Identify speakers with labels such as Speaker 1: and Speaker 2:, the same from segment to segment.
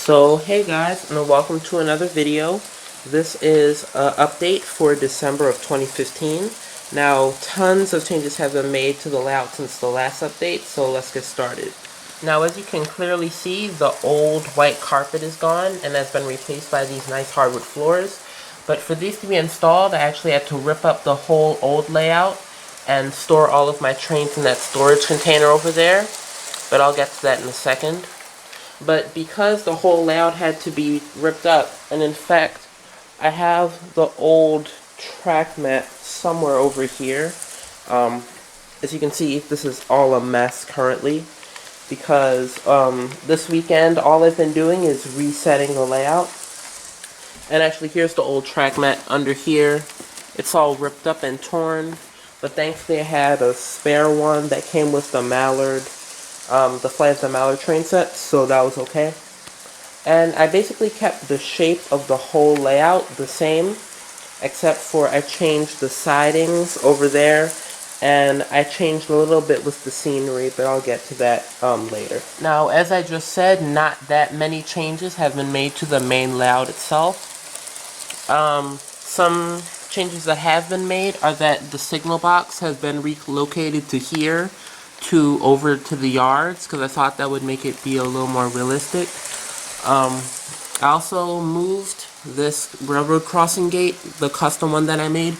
Speaker 1: So hey guys, and welcome to another video. This is an update for December of 2015. Now tons of changes have been made to the layout since the last update, so let's get started. Now as you can clearly see, the old white carpet is gone and has been replaced by these nice hardwood floors. But for these to be installed, I actually had to rip up the whole old layout and store all of my trains in that storage container over there. But I'll get to that in a second. But because the whole layout had to be ripped up, and in fact, I have the old track mat somewhere over here. As you can see, this is all a mess currently, because this weekend all I've been doing is resetting the layout. And actually, here's the old track mat under here. It's all ripped up and torn, but thankfully I had a spare one that came with the Mallard. The Flight of the Mallard train set, so that was okay. And I basically kept the shape of the whole layout the same, except for I changed the sidings over there, and I changed a little bit with the scenery, but I'll get to that later. Now, as I just said, not that many changes have been made to the main layout itself. Some changes that have been made are that the signal box has been relocated to here, over to the yards, because I thought that would make it be a little more realistic. I also moved this railroad crossing gate, the custom one that I made,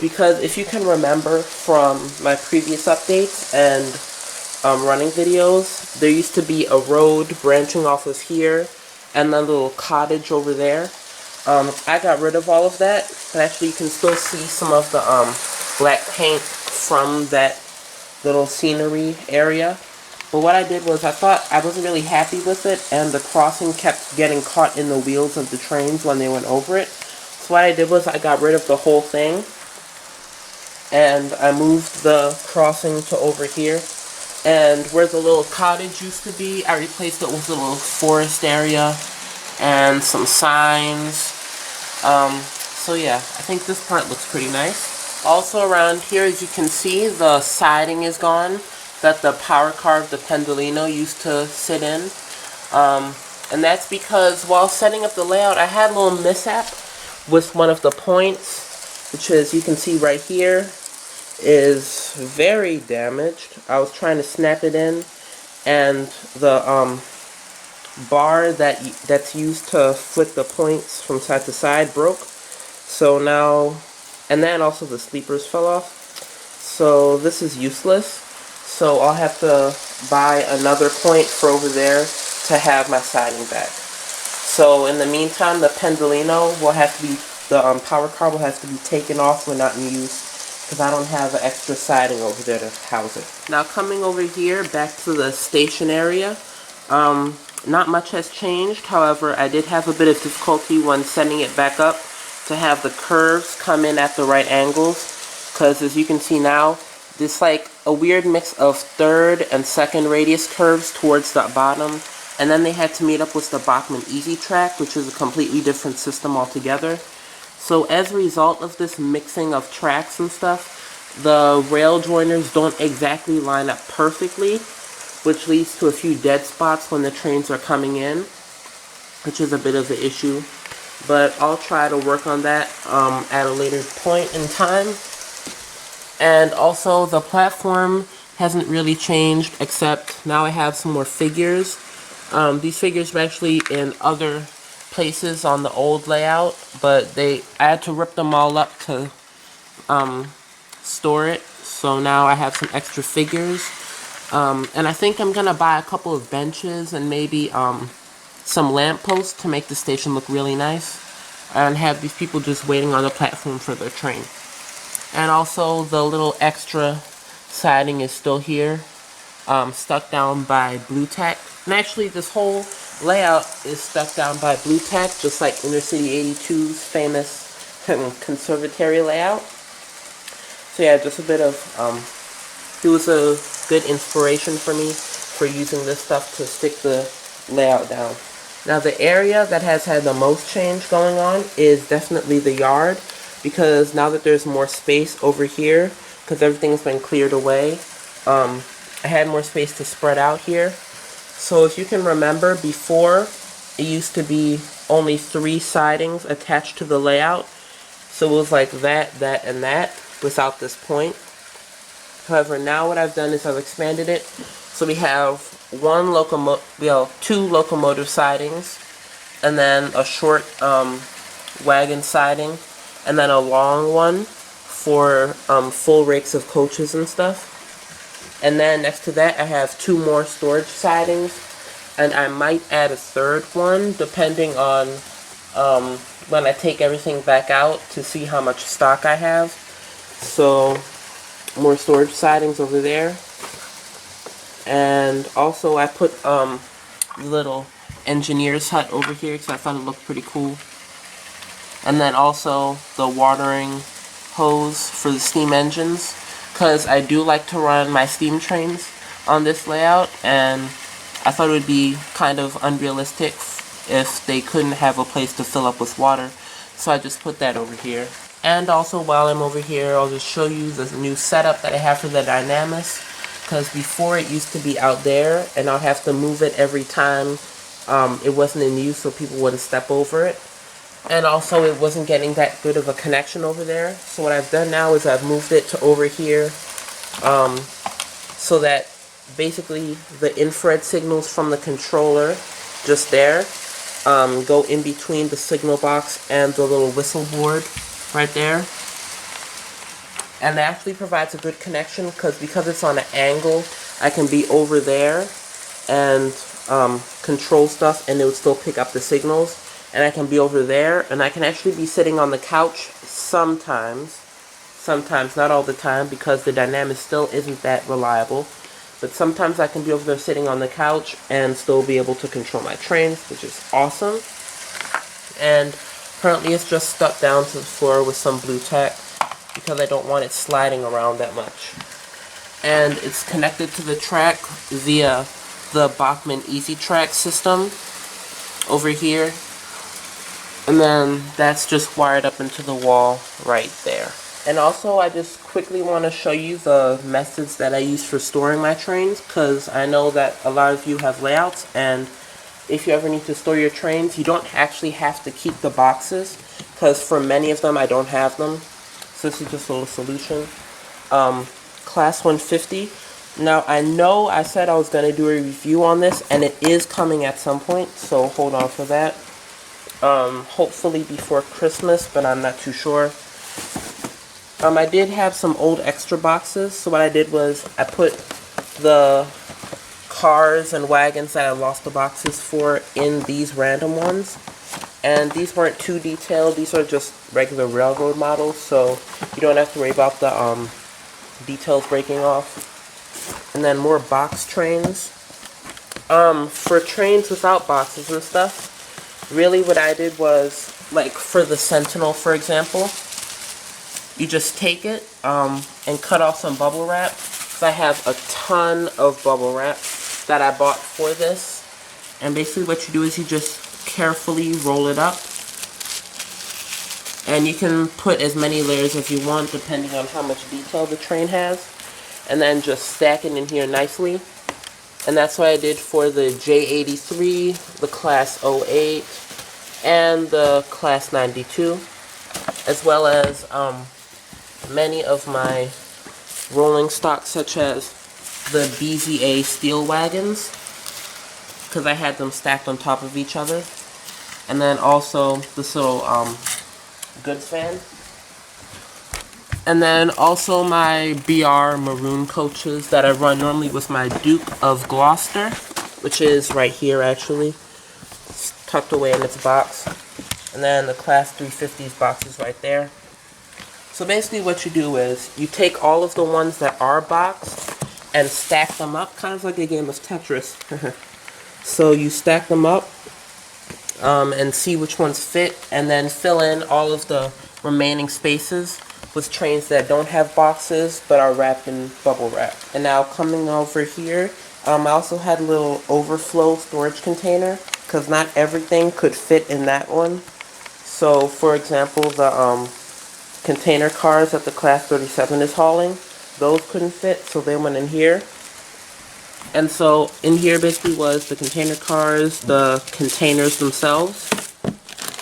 Speaker 1: because if you can remember from my previous updates and running videos, there used to be a road branching off of here and a little cottage over there. I got rid of all of that, but actually you can still see some of the black paint from that little scenery area. But what I did was I thought I wasn't really happy with it, and the crossing kept getting caught in the wheels of the trains when they went over it. So what I did was I got rid of the whole thing, and I moved the crossing to over here. And where the little cottage used to be, I replaced it with a little forest area and some signs. So yeah, I think this part looks pretty nice. Also around here, as you can see, the siding is gone that the power car of the Pendolino used to sit in. And that's because while setting up the layout, I had a little mishap with one of the points, which, as you can see right here, is very damaged. I was trying to snap it in, and the bar that's used to flip the points from side to side broke. So now, and then also the sleepers fell off. So this is useless. So I'll have to buy another point for over there to have my siding back. So in the meantime, the Pendolino will have to be, the power car will have to be taken off when not in use, because I don't have an extra siding over there to house it. Now coming over here, back to the station area. Not much has changed. However, I did have a bit of difficulty when setting it back up to have the curves come in at the right angles, because as you can see now, there's like a weird mix of third and second radius curves towards the bottom, and then they had to meet up with the Bachmann Easy Track, which is a completely different system altogether. So as a result of this mixing of tracks and stuff, the rail joiners don't exactly line up perfectly, which leads to a few dead spots when the trains are coming in, which is a bit of an issue. But I'll try to work on that at a later point in time. And also, the platform hasn't really changed, except now I have some more figures. These figures were actually in other places on the old layout, but I had to rip them all up to store it. So now I have some extra figures. And I think I'm going to buy a couple of benches and maybe some lampposts to make the station look really nice, and have these people just waiting on the platform for their train. And also the little extra siding is still here, stuck down by blue tack. And actually this whole layout is stuck down by blue tack, just like Intercity 82's famous conservatory layout. So yeah, just a bit of, it was a good inspiration for me for using this stuff to stick the layout down. Now the area that has had the most change going on is definitely the yard, because now that there's more space over here, because everything's been cleared away, I had more space to spread out here. So if you can remember, before it used to be only 3 sidings attached to the layout. So it was like that, and that without this point. However, now what I've done is I've expanded it. So we have 2 locomotive sidings, and then a short wagon siding, and then a long one for full rakes of coaches and stuff. And then next to that I have 2 more storage sidings, and I might add a 3rd one depending on when I take everything back out to see how much stock I have. So more storage sidings over there. And also I put the little engineer's hut over here because I thought it looked pretty cool. And then also the watering hose for the steam engines, because I do like to run my steam trains on this layout, and I thought it would be kind of unrealistic if they couldn't have a place to fill up with water. So I just put that over here. And also while I'm over here, I'll just show you the new setup that I have for the Dynamis, because before it used to be out there and I'll have to move it every time it wasn't in use so people wouldn't step over it. And also it wasn't getting that good of a connection over there. So what I've done now is I've moved it to over here so that basically the infrared signals from the controller just there go in between the signal box and the little whistle board right there. And it actually provides a good connection because it's on an angle, I can be over there and control stuff and it would still pick up the signals. And I can be over there, and I can actually be sitting on the couch sometimes, not all the time, because the Dynamis still isn't that reliable. But sometimes I can be over there sitting on the couch and still be able to control my trains, which is awesome. And currently it's just stuck down to the floor with some blue tack because I don't want it sliding around that much. And it's connected to the track via the Bachmann Easy Track system over here. And then that's just wired up into the wall right there. And also I just quickly want to show you the methods that I use for storing my trains, because I know that a lot of you have layouts, and if you ever need to store your trains, you don't actually have to keep the boxes, because for many of them I don't have them. So this is just a little solution. Class 150. Now I know I said I was going to do a review on this, and it is coming at some point, so hold on for that. Hopefully before Christmas, but I'm not too sure. I did have some old extra boxes, so what I did was I put the cars and wagons that I lost the boxes for in these random ones. And these weren't too detailed, these are just regular railroad models, so you don't have to worry about the details breaking off. And then more box trains. For trains without boxes and stuff, really what I did was, like for the Sentinel for example, you just take it and cut off some bubble wrap. So I have a ton of bubble wrap that I bought for this, and basically what you do is you just carefully roll it up, and you can put as many layers as you want depending on how much detail the train has, and then just stack it in here nicely. And that's what I did for the J83, the Class 08, and the Class 92, as well as many of my rolling stock, such as the BZA steel wagons, because I had them stacked on top of each other. And then also this little goods van. And then also my BR maroon coaches that I run normally with my Duke of Gloucester, which is right here actually. It's tucked away in its box. And then the Class 350's box is right there. So basically what you do is you take all of the ones that are boxed and stack them up, kind of like a game of Tetris. So you stack them up and see which ones fit, and then fill in all of the remaining spaces with trains that don't have boxes but are wrapped in bubble wrap. And now coming over here, I also had a little overflow storage container because not everything could fit in that one. So for example, the container cars that the Class 37 is hauling, those couldn't fit, so they went in here. And so in here basically was the container cars, the containers themselves,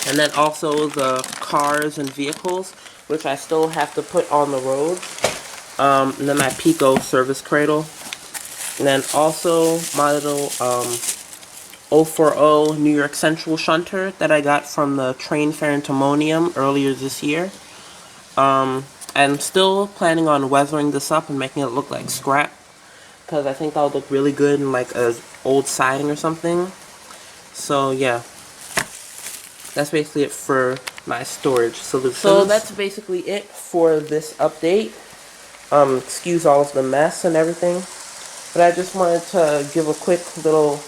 Speaker 1: and then also the cars and vehicles, which I still have to put on the road. And then my Pico service cradle. And then also my little 040 New York Central shunter that I got from the train fair in Timonium earlier this year. I'm still planning on weathering this up and making it look like scrap, because I think that would look really good in like a old siding or something. So yeah, that's basically it for my storage solutions. So that's basically it for this update. Excuse all of the mess and everything, but I just wanted to give a quick little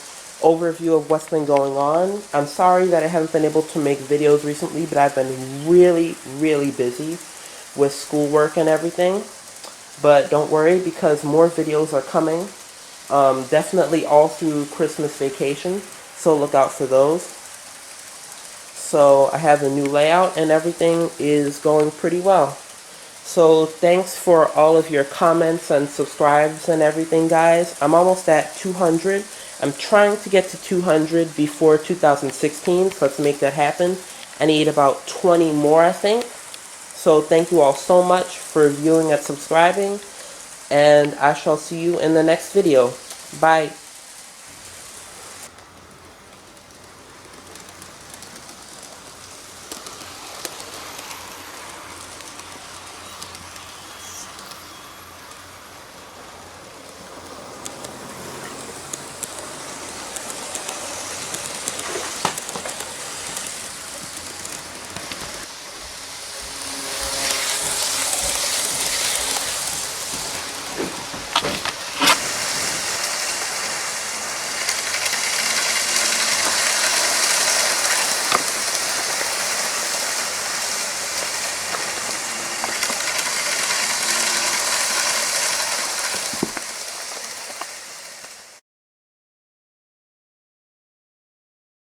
Speaker 1: overview of what's been going on. I'm sorry that I haven't been able to make videos recently, but I've been really busy with schoolwork and everything. But don't worry, because more videos are coming, definitely all through Christmas vacation, so look out for those. So I have a new layout and everything is going pretty well. So thanks for all of your comments and subscribes and everything, guys. I'm almost at 200. I'm trying to get to 200 before 2016, so let's make that happen. I need about 20 more, I think. So thank you all so much for viewing and subscribing, and I shall see you in the next video. Bye.